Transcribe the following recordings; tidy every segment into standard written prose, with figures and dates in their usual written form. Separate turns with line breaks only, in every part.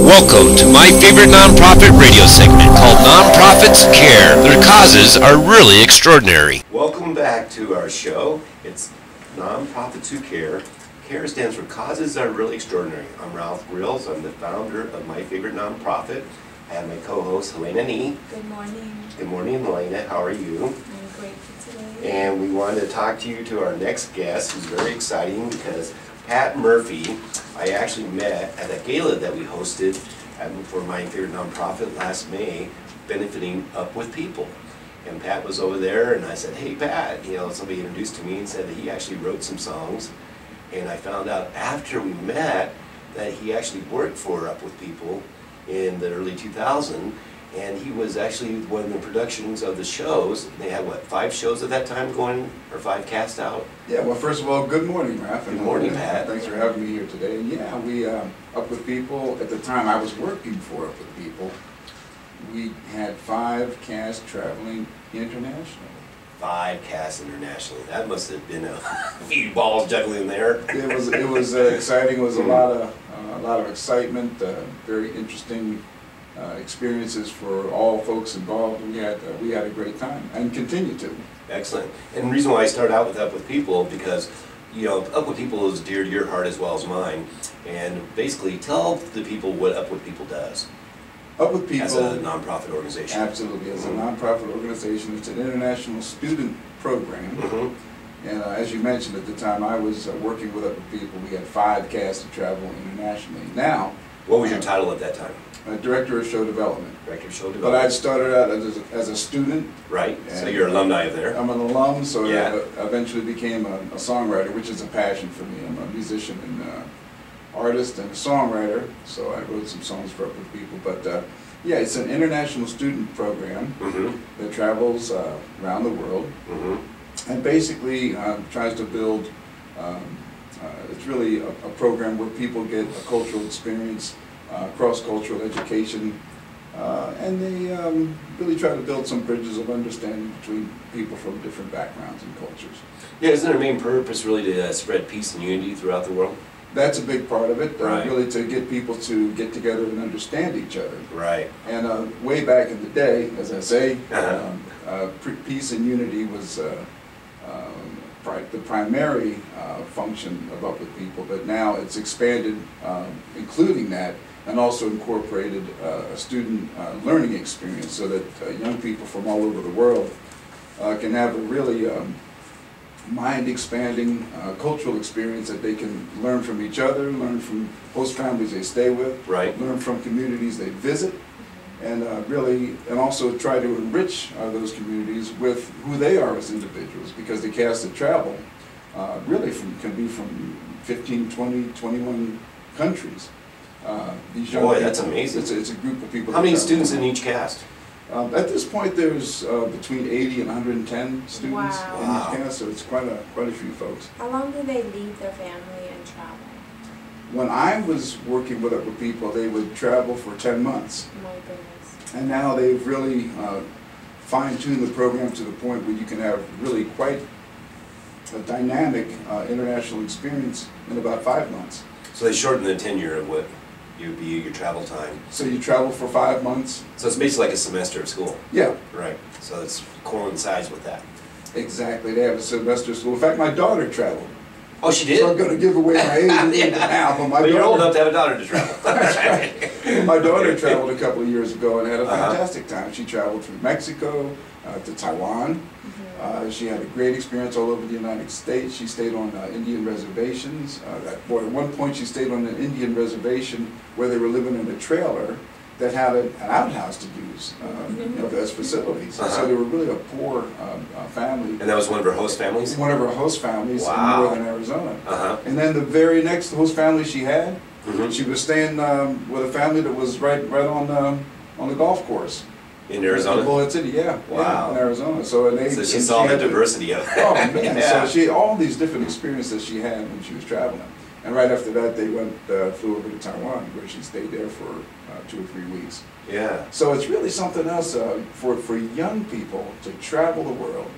Welcome to my favorite nonprofit radio segment called Nonprofits Care. Their causes are really extraordinary.
Welcome back to our show. It's Nonprofits Who Care. CARE stands for Causes That Are Really Extraordinary. I'm Ralph Grills. I'm the founder of my favorite nonprofit. I have my co-host, Helena Nee.
Good morning.
Good morning, Helena. How are you?
I'm great for today.
And we wanted to talk to you to our next guest, who's very exciting because Pat Murphy, I actually met at a gala that we hosted for my favorite nonprofit last May, benefiting Up With People. And Pat was over there, and I said, hey Pat, somebody introduced to me and said that he actually wrote some songs. And I found out after we met that he actually worked for Up With People in the early 2000s, and he was actually one of the productions of the shows. They had, what, 5 shows at that time going, or 5 cast out?
Yeah, well, first of all, good morning, Ralph.
Good morning, Pat.
Thanks for having me here today. And yeah, we, Up With People, at the time I was working for Up With People, we had 5 casts traveling internationally.
5 casts internationally. That must have been a few balls juggling there.
It was exciting. It was a lot of excitement, very interesting experiences for all folks involved. We had a great time and continue to.
Excellent. And the reason why I started out with Up With People, because Up With People is dear to your heart as well as mine. And basically, tell the people what Up With People does.
Up With People,
as a nonprofit organization.
Absolutely, as a nonprofit organization, it's an international student program. And as you mentioned, at the time I was working with Up With People, we had 5 casts to travel internationally. Now,
what was your title at that time?
Director of Show Development.
Director of Show Development.
But I started out as a student.
Right, so you're an alumni of there.
I'm an alum, so
yeah.
I eventually became a songwriter, which is a passion for me. I'm a musician and artist and a songwriter, so I wrote some songs for Up With People. But yeah, it's an international student program that travels around the world and basically tries to build, it's really a program where people get a cultural experience, cross-cultural education, and they really try to build some bridges of understanding between people from different backgrounds and cultures.
Yeah, isn't their main purpose really to spread peace and unity throughout the world?
That's a big part of it,
right.
Really to get people to get together and understand each other.
Right.
And way back in the day, as I say, peace and unity was the primary function of Up With People, but now it's expanded, including that, and also incorporated a student learning experience so that young people from all over the world can have a really mind-expanding cultural experience that they can learn from each other, learn from host families they stay with,
right.
Learn from communities they visit, and and also try to enrich those communities with who they are as individuals, because the cast that travel really can be from 15, 20, 21 countries. These young
Boy,
people,
that's amazing.
It's a group of people.
How many students in each cast?
At this point, there's between 80 and 110 students
Wow.
in each cast, so it's quite a few folks.
How long do they leave their family and travel?
When I was working with Up With People, they would travel for 10 months.
My goodness.
And now they've really fine-tuned the program to the point where you can have really quite a dynamic international experience in about 5 months.
So they shorten the tenure of what would be your travel time.
So you travel for 5 months.
So it's basically like a semester of school.
Yeah.
Right. So it's coincides with that.
Exactly. They have a semester of school. In fact, my daughter traveled.
Oh, she did?
So I'm going to give away my age now, but my daughter,
you're old enough to have a daughter to travel.
That's right. My daughter traveled a couple of years ago and had a fantastic time. She traveled from Mexico to Taiwan. She had a great experience all over the United States. She stayed on Indian reservations. At one point she stayed on an Indian reservation where they were living in a trailer that had an outhouse to use as facilities. So they were really a poor family.
And that was one of her host families?
One of her host families in northern Arizona. And then the very next host family she had, she was staying with a family that was right on the golf course.
In Arizona?
In Bullet City, yeah.
Wow.
Yeah, in Arizona. So
she saw the diversity of it.
Oh man,
yeah.
So she all these different experiences she had when she was traveling. And right after that they flew over to Taiwan, where she stayed there for 2 or 3 weeks.
Yeah.
So it's really something else for young people to travel the world,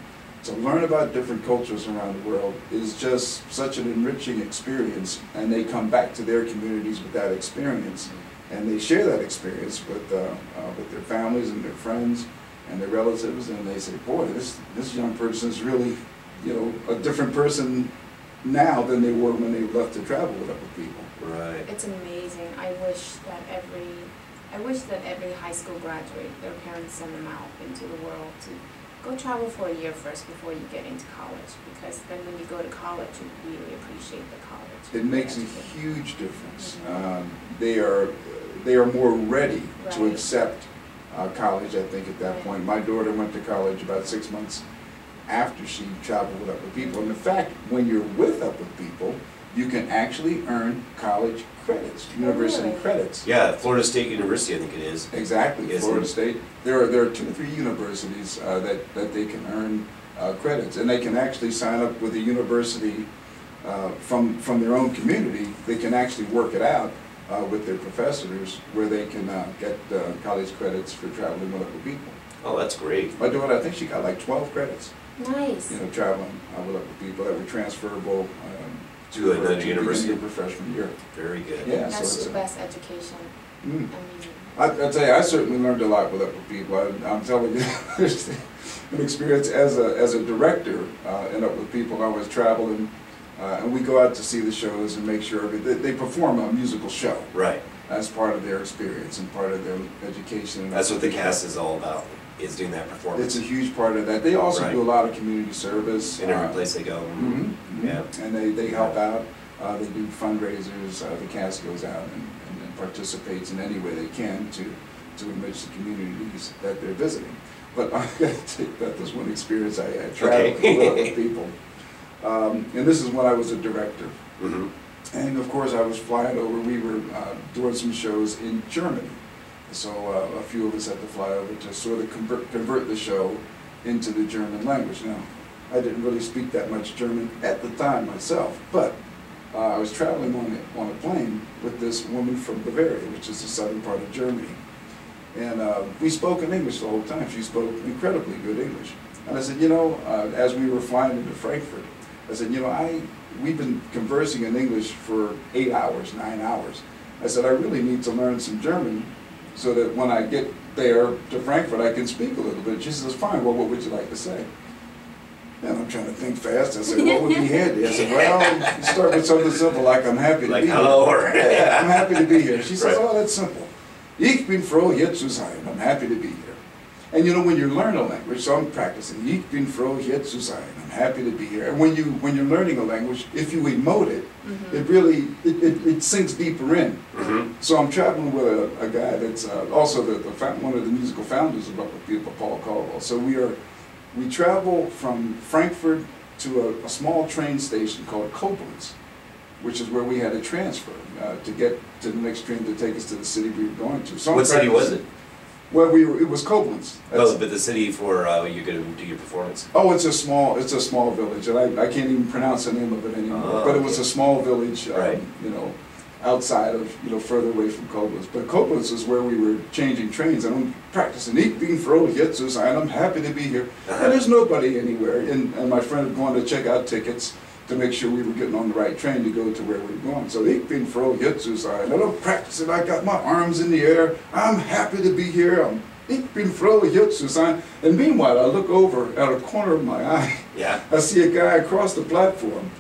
to learn about different cultures around the world is just such an enriching experience, and they come back to their communities with that experience. and they share that experience with their families and their friends and their relatives, and they say, boy, this young person is really, you know, a different person now than they were when they left to travel with other people.
Right.
It's amazing. I wish that every high school graduate, their parents send them out into the world to go travel for a year first before you get into college, because then when you go to college, you really appreciate the college.
It makes a huge difference. They are more ready to
Right.
accept college, I think, at that
Right.
point. My daughter went to college about 6 months after she traveled with other people. And in fact, when you're with other people, you can actually earn college credits, university
really?
credits.
Yeah, Florida State University, I think it is.
Exactly,
Yes,
Florida
and-
State. There are 2 or 3 universities that they can earn credits, and they can actually sign up with a university from their own community. They can actually work it out with their professors where they can get college credits for traveling with other people.
Oh, that's great.
My daughter, I think she got like 12 credits,
Nice.
you know, traveling with other people that were transferable
To another
the
university.
beginning of her freshman year.
Very good.
Yeah, so
That's
it's
the best education.
mm.
I mean,
I tell you, I certainly learned a lot with other people. I'm telling you, there's an experience as a director and up with people. I was traveling, and we go out to see the shows and make sure they perform a musical show
Right.
as part of their experience and part of their education. And
That's what the cast is all about, is doing that performance.
It's a huge part of that. They also
Right.
do a lot of community service.
In every place they go.
Mhm, mhm.
Yeah.
And they help out. They do fundraisers. The cast goes out and participates in any way they can to enrich the communities that they're visiting. But I got to tell you about this one experience. I traveled
Okay.
with other people. And this is when I was a director.
Mm-hmm.
And of course I was flying over, we were doing some shows in Germany. So a few of us had to fly over to sort of convert the show into the German language. Now, I didn't really speak that much German at the time myself, but I was traveling on a plane with this woman from Bavaria, which is the southern part of Germany. And we spoke in English the whole time. She spoke incredibly good English. And I said, you know, as we were flying into Frankfurt, I said, you know, we've been conversing in English for 8 hours, 9 hours. I said, I really need to learn some German so that when I get there to Frankfurt, I can speak a little bit. She says, fine, well, what would you like to say? And I'm trying to think fast. I said, what would be handy? I said, well, you start with something simple like I'm happy to
Like
be
hello
here.
or
Yeah, I'm happy to be here. She says,
Right.
oh, that's simple. Ich bin froh, hier zu sein. I'm happy to be here. And you know, when you learn a language, so I'm practicing. Ich bin froh, hier zu sein. I'm happy to be here. And when you're learning a language, if you emote it, it really, it sinks deeper in.
Mm-hmm.
So I'm traveling with a guy that's also one of the musical founders of Upper People, Paul Caldwell. So we travel from Frankfurt to a small train station called Koblenz, which is where we had to transfer to get to the next train to take us to the city we were going to. So
What city was it?
Well, it was Koblenz.
Oh, but the city for you're going to do your performance.
Oh, it's a small village, and I can't even pronounce the name of it anymore.
Oh,
but it was
okay.
a small village,
Right.
you know, outside of, you know, further away from Koblenz. But Koblenz is where we were changing trains, and I'm practicing. Ich bin froh, hier zu sein. I'm happy to be here. And there's nobody anywhere. And my friend had gone to check out tickets to make sure we were getting on the right train to go to where we were going. So ich bin froh, hier zu sein. And I'm practicing. I got my arms in the air. I'm happy to be here. Ich bin froh, hier zu sein. And meanwhile, I look over at a corner of my eye.
Yeah.
I see a guy across the platform,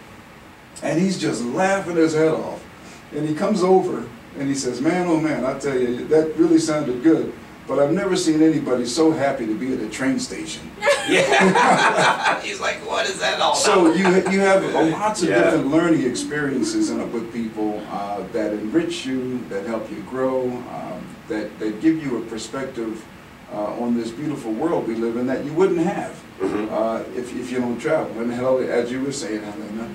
and he's just laughing his head off. And he comes over, and he says, man, oh man, I tell you, that really sounded good, but I've never seen anybody so happy to be at a train station.
Yeah. He's like, what is that all about?
So you have lots of
Yeah.
different learning experiences with people that enrich you, that help you grow, that give you a perspective on this beautiful world we live in that you wouldn't have if you don't travel. And hell, as you were saying, Helena,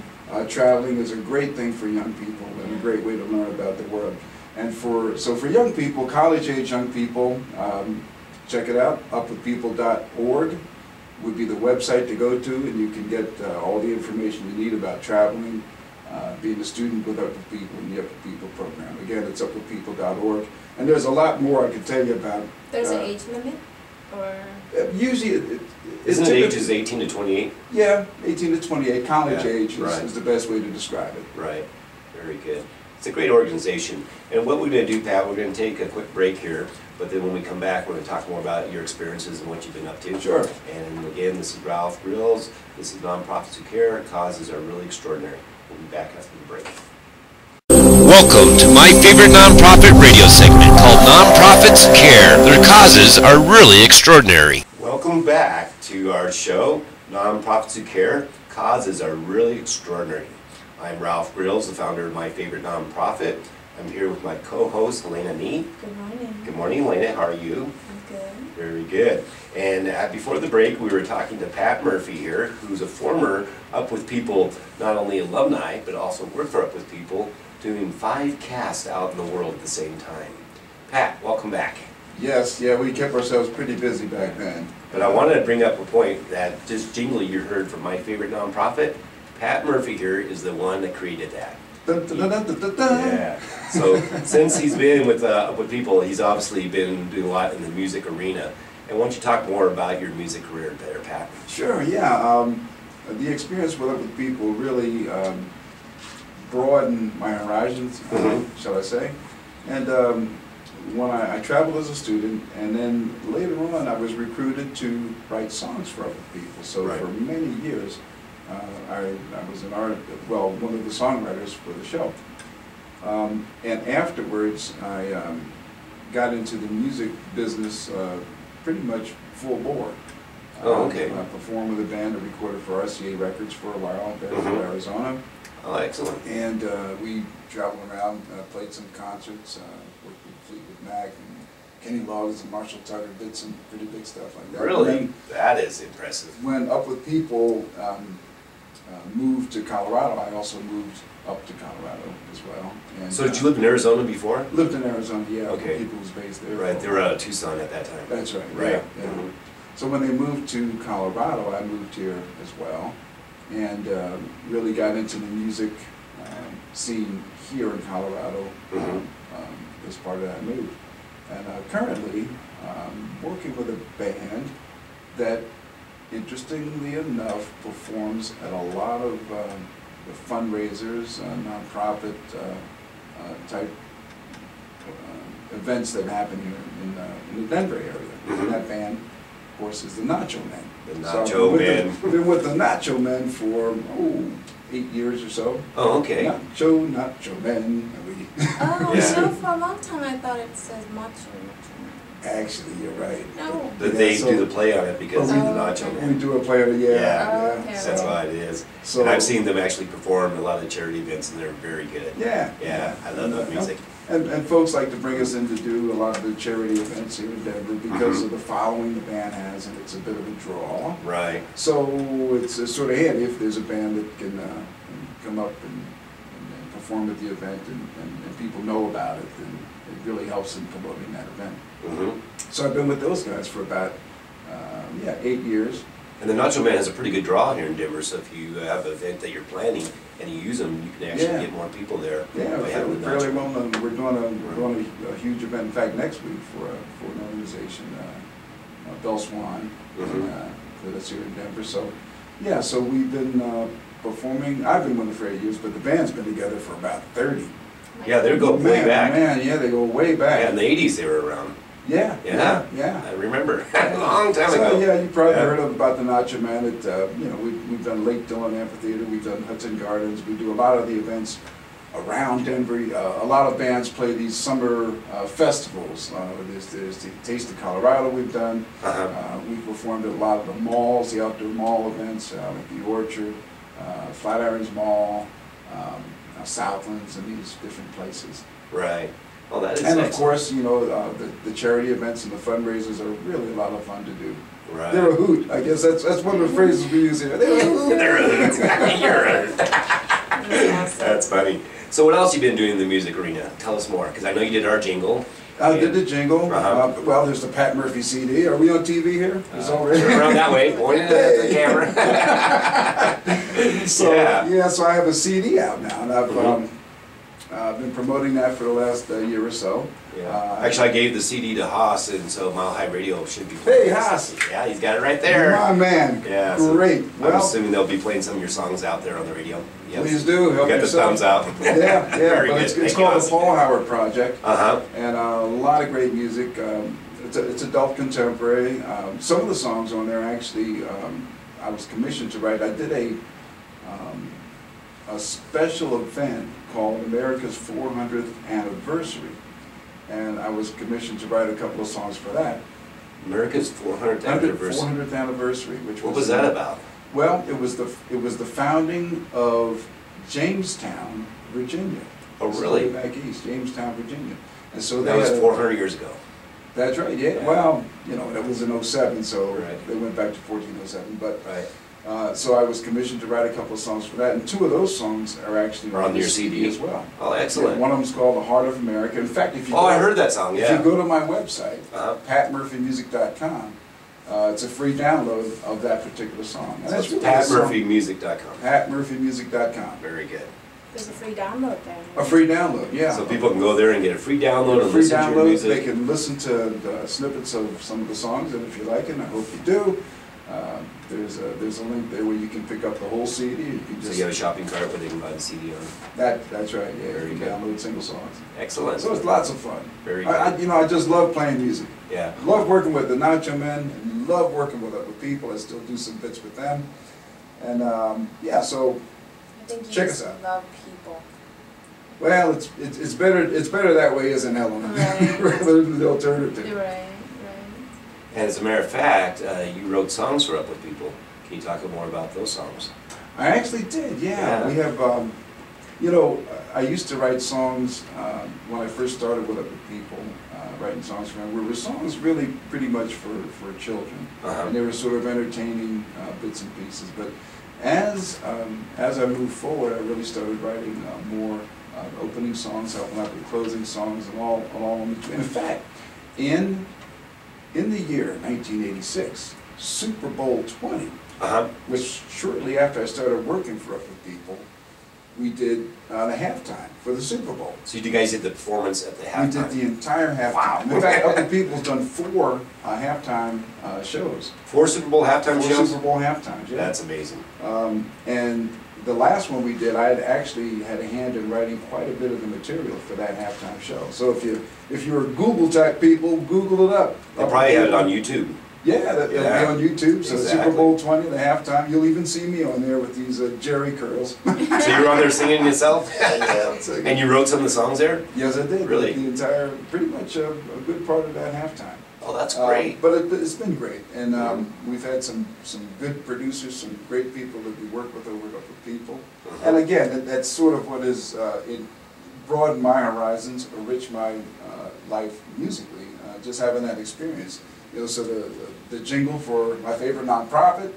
traveling is a great thing for young people and a great way to learn about the world. And for young people, college-age young people, check it out, upwithpeople.org would be the website to go to, and you can get all the information you need about traveling, being a student with Upward People in the Upward People program. Again, it's upwithpeople.org. And there's a lot more I could tell you about.
there's an age limit, or
Usually,
Isn't it ages 18 to 28?
Yeah, 18 to 28, college
Yeah,
age
right.
is the best way to describe it.
Right. Very good. It's a great organization. And what we're going to do, Pat, we're going to take a quick break here, but then when we come back, we're going to talk more about your experiences and what you've been up to.
Sure.
And again, this is Ralph Grills. This is Nonprofits Who Care. Causes are really extraordinary. We'll be back after the break.
Welcome to my favorite nonprofit radio segment called Nonprofits Care. Their causes are really extraordinary.
Welcome back to our show, Nonprofits Who Care. Causes are really extraordinary. I'm Ralph Grills, the founder of my favorite nonprofit. I'm here with my co-host, Helena Nee.
Good morning.
Good morning, Helena. How are you?
I'm good.
Very good. And before the break, we were talking to Pat Murphy here, who's a former Up With People, not only alumni, but also worked for Up With People, doing 5 casts out in the world at the same time. Pat, welcome back.
Yes, yeah, we kept ourselves pretty busy back then.
But I wanted to bring up a point that this jingle you heard from my favorite nonprofit, Pat Murphy here is the one that created that.
Dun, dun, dun, dun, dun, dun.
Yeah. So since he's been with people, he's obviously been doing a lot in the music arena. And why don't you talk more about your music career there, Pat?
Sure, yeah. The experience with Up With People really broadened my horizons, shall I say. And when I traveled as a student, and then later on I was recruited to write songs for other people. So
Right.
for many years, I was one of the songwriters for the show. And afterwards, I got into the music business pretty much full bore.
Oh, okay.
I performed with a band that recorded for RCA Records for a while, there in Arizona.
Oh, excellent.
And we traveled around, played some concerts, worked with Fleetwood Mac and Kenny Loggins and Marshall Tucker, did some pretty big stuff like that.
Really? That is impressive.
When Up With People moved to Colorado, I also moved up to Colorado as well. And,
So did you live in Arizona before?
Lived in Arizona, yeah.
Okay.
People was based there.
Right, they were out of Tucson at that time.
That's right.
Right.
Yeah, yeah. So when they moved to Colorado, I moved here as well, and really got into the music scene here in Colorado as part of that move. And currently, working with a band that, interestingly enough, performs at a lot of the fundraisers, nonprofit type events that happen here in the Denver area. And that band, of course, is the Nacho Men.
The Nacho Men.
We've been with the Nacho Men for 8 years or so.
Oh, okay.
Nacho Men.
Oh,
Yeah.
so for a long time I thought it says macho.
Actually, you're right.
No.
But
Yeah,
they
so-
do the play on it because of the Nacho
okay.
We
Man.
do a play of the year.
Yeah.
Oh, okay.
That's why it is.
So
And I've seen them actually perform at a lot of charity events, and they're very good.
Yeah.
Yeah, I love that music.
And folks like to bring us in to do a lot of the charity events here in Denver because of the following the band has, and it's a bit of a draw.
Right.
So it's sort of handy if there's a band that can come up and perform at the event and people know about it, and it really helps in promoting that event. So I've been with those guys for about 8 years.
And the Nacho Man has a pretty good draw here in Denver, so if you have an event that you're planning and you use them, you can actually
Yeah.
get more people there.
Yeah,
by having the
fairly
Nacho
well
Man.
known. We're doing a huge event, in fact, next week for an organization, Bell Swan, that's here in Denver. So, yeah, so we've been performing. I've been with them for 8 years, but the band's been together for about 30.
Yeah, they go way
Man,
back.
Man, yeah, they go way back.
Yeah, in the 80s they were around.
Yeah,
Yeah.
yeah.
I remember. A long time
So,
ago.
yeah, you probably
Yeah.
heard about the Nacho Man. We've done Lake Dillon Amphitheater, we've done Hudson Gardens, we do a lot of the events around Denver. A lot of bands play these summer festivals. There's the Taste of Colorado we've done. We've performed at a lot of the malls, the outdoor mall events, like the Orchard, Flatirons Mall, Southlands, and these different places.
Right. Well, that is
And of
excellent.
course, the charity events and the fundraisers are really a lot of fun to do.
Right.
They're a hoot. I guess that's one of the phrases we use here. They're a hoot.
They're a- You're a-
That's awesome.
That's funny. So what else you been doing in the music arena? Tell us more, because I know you did our jingle.
I did the jingle.
Uh-huh.
There's the Pat Murphy CD. Are we on TV here? It's already.
Turn around that way, point it at the camera.
So
Yeah.
so I have a CD out now, and I've been promoting that for the last year or so.
Yeah. Actually, I gave the CD to Haas, and so Mile High Radio should be playing.
Hey, Haas!
Yeah, he's got it right there.
My man.
Yeah.
Great.
So
well,
I'm assuming they'll be playing some of your songs out there on the radio. Yes.
Please do. Help
Got the
yourself.
thumbs out.
Yeah,
Very
but
good.
it's
Thank you,
called
Haas.
the Paul Howard Project.
Uh-huh.
And a lot of great music. It's adult contemporary. Some of the songs on there actually I was commissioned to write. I did a special event called America's 400th Anniversary, and I was commissioned to write a couple of songs for that.
America's 400th anniversary.
400th anniversary, which
What was that about?
Well, it was the founding of Jamestown, Virginia.
Oh, really?
So way back east, Jamestown, Virginia, and so
That
they
was
had
400 years ago.
That's right, yeah.
Yeah.
Well, you know, that was in '07, so
Right.
they went back to 1407. But
Right.
so I was commissioned to write a couple of songs for that, and two of those songs are actually
Are on your CD
as well.
Oh, excellent.
Yeah, one of them's called "The Heart of America." In fact, if you
Oh, I heard that song.
if
Yeah.
you go to my website,
Uh-huh.
patmurphymusic.com, it's a free download of that particular song. And
So
that's
it's
really a song-
patmurphymusic.com.
patmurphymusic.com.
Very good.
There's a free download there.
A free download, yeah.
So people can go there and get a free download and
Free
listen to your
download.
music.
They can listen to the snippets of some of the songs, and if you like it, and I hope you do, there's a link there where you can pick up the whole CD. You can
So
just
you have a shopping cart where they can buy the CD on.
that's right. Yeah,
Very
you can
good.
download single songs.
Excellent.
So it's lots of fun.
Very good.
I just love playing music.
Yeah.
Love working with the Nacho Men, and love working with other people. I still do some bits with them, and yeah. So
I think you
Check
just
us out.
love people.
well, it's better that way, isn't Helen?
Right.
Rather than the alternative.
Right, right.
And as a matter of fact, you wrote songs for Up With People. Can you talk more about those songs?
I actually did, yeah.
Yeah.
We have, you know, I used to write songs when I first started with Other People, writing songs for them. Were songs really pretty much for children.
Uh-huh.
And they were sort of entertaining bits and pieces. But as I moved forward, I really started writing more opening songs, helping out with closing songs, and all in between. In fact, in the year 1986, Super Bowl 20,
Uh-huh.
which shortly after I started working for Up With People, we did the halftime for the Super Bowl.
So you guys did the performance at the halftime?
We did the entire halftime.
Wow.
In fact, Up With People's done 4 halftime shows.
4 Super Bowl halftime
4
shows?
Super Bowl halftimes, yeah.
That's amazing.
And the last one we did, I had actually had a hand in writing quite a bit of the material for that halftime show. So if you're Google type people, Google it up.
They probably have it on YouTube.
Yeah, it'll be
Yeah.
on YouTube. So
Exactly.
Super Bowl 20, the halftime, you'll even see me on there with these Jerry curls.
So you were on there singing yourself?
Yeah, so-
And you wrote some of the songs there?
Yes, I did.
Really?
The entire, pretty much a good part of that halftime.
Oh, that's great.
But it's been great, and we've had some good producers, some great people that we work with over at Up With People.
Uh-huh.
And again, that's sort of what is, it broadened my horizons, enriched my life musically, just having that experience. You know, so the jingle for my favorite nonprofit,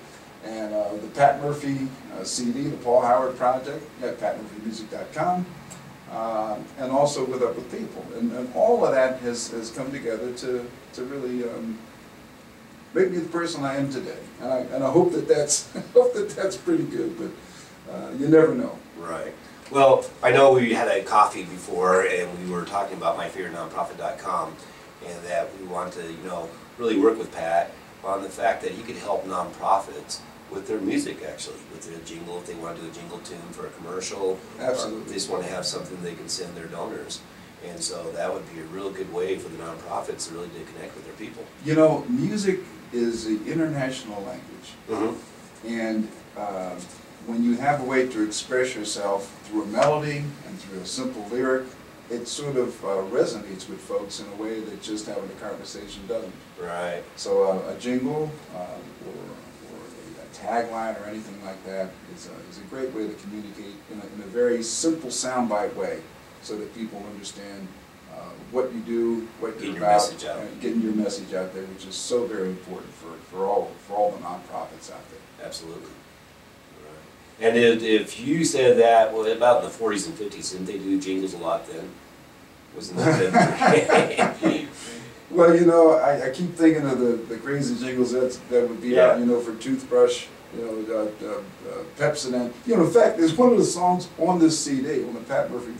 and the Pat Murphy CD, the Paul Howard Project, at patmurphymusic.com. And also with Up With People, and all of that has come together to really make me the person I am today, and I hope that that's pretty good, but you never know.
Right. Well, I know we had a coffee before, and we were talking about myfavouritenonprofit.com, and that we want to, really work with Pat on the fact that he could help nonprofits with their music, actually, with their jingle, if they want to do a jingle tune for a commercial.
Absolutely.
Or they just want to have something they can send their donors. And so that would be a real good way for the nonprofits really to connect with their people.
You know, music is an international language,
Mm-hmm.
and when you have a way to express yourself through a melody and through a simple lyric, it sort of resonates with folks in a way that just having a conversation doesn't.
Right.
So a jingle or a tagline or anything like that is a great way to communicate in a very simple soundbite way, so that people understand what you do, what
Getting
you're
your
about,
message out.
and getting your message out there, which is so very important for all the nonprofits out there.
Absolutely. Right. And if you said that, well, about in the 40s and 50s, didn't they do jingles a lot then? Wasn't that then?
Well, you know, I keep thinking of the crazy jingles that would be out, for toothbrush, Pepsodent. In fact, there's one of the songs on this CD, on the Pat Murphy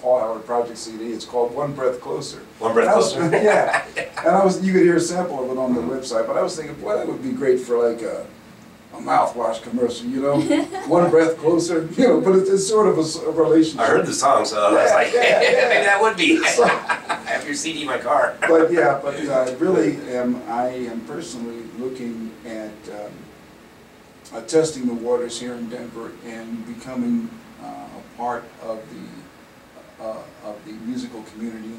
Paul Howard Project CD. It's called One Breath Closer.
One Breath Closer?
Yeah. And you could hear a sample of it on the website, but I was thinking, boy, that would be great for like a mouthwash commercial, you know? One breath closer, you know, but it's sort of a relationship.
I heard the song, so I was like, maybe that would be. I have your CD in my car.
But yeah, I am personally looking at testing the waters here in Denver and becoming a part of the musical community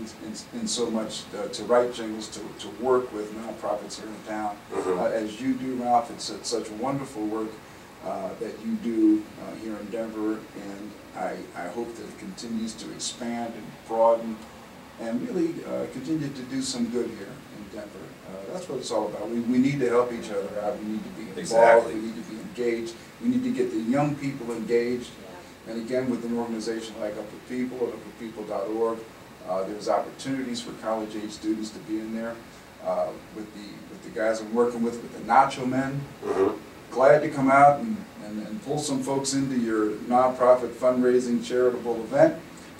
in so much to write jingles, to work with nonprofits here in town. As you do, Ralph, it's such wonderful work that you do here in Denver, and I hope that it continues to expand and broaden and really continue to do some good here in Denver. That's what it's all about. We need to help each other out. We need to be involved.
Exactly.
We need to be engaged. We need to get the young people engaged. And again, with an organization like Up With People at upwithpeople.org, there's opportunities for college-age students to be in there. With the guys I'm working with the Nacho Men, glad to come out and pull some folks into your nonprofit fundraising charitable event.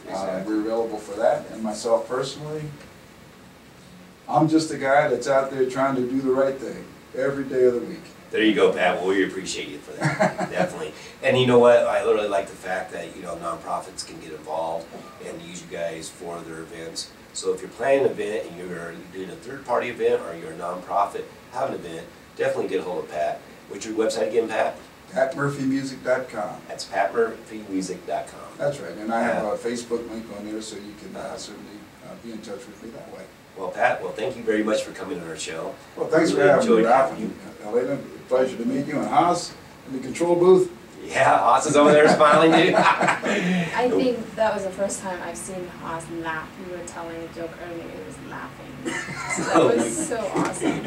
We're available for that. And myself personally, I'm just a guy that's out there trying to do the right thing every day of the week.
There you go, Pat. Well, we appreciate you for that, definitely. And you know what? I literally like the fact that, you know, nonprofits can get involved and use you guys for their events. So if you're planning an event and you're doing a third-party event or you're a nonprofit, have an event, definitely get a hold of Pat. What's your website again, Pat?
PatMurphyMusic.com.
That's PatMurphyMusic.com.
That's right. And I have a Facebook link on there, so you can certainly be in touch with me that way.
Well, Pat, thank you very much for coming on our show.
Well, thanks for having me, Ralph. Elena, pleasure to meet you. And Haas in the control booth.
Yeah, Haas is over there smiling too.
I think that was the first time I've seen Haas laugh. You were telling a joke earlier, he was laughing. So that was so awesome.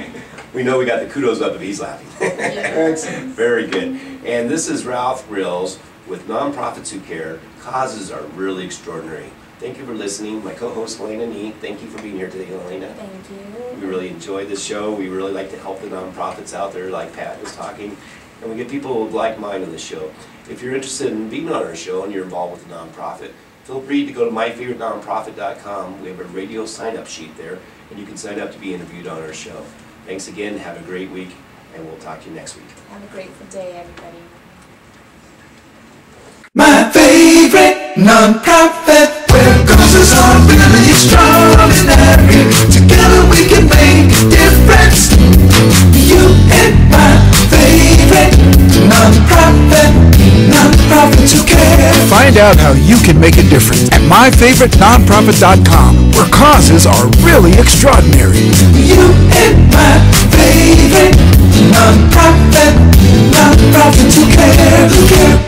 We know we got the kudos up if he's laughing.
Excellent.
Very good. And this is Ralph Grills with Nonprofits Who Care. Causes are really extraordinary. Thank you for listening. My co-host, Elena Nee, thank you for being here today, Elena.
Thank you.
We really enjoyed this show. We really like to help the nonprofits out there, like Pat was talking, and we get people with like mind on the show. If you're interested in being on our show and you're involved with a nonprofit, feel free to go to myfavoritenonprofit.com. We have a radio sign-up sheet there, and you can sign up to be interviewed on our show. Thanks again. Have a great week, and we'll talk to you next week.
Have a grateful day, everybody.
My favorite nonprofit, where causes are really extraordinary. Together we can make a difference. You and my favorite nonprofit, nonprofits who care.
Find out how you can make a difference at myfavoriteenonprofit.com, where causes are really extraordinary.
You and my favorite nonprofit, nonprofits who care, who care.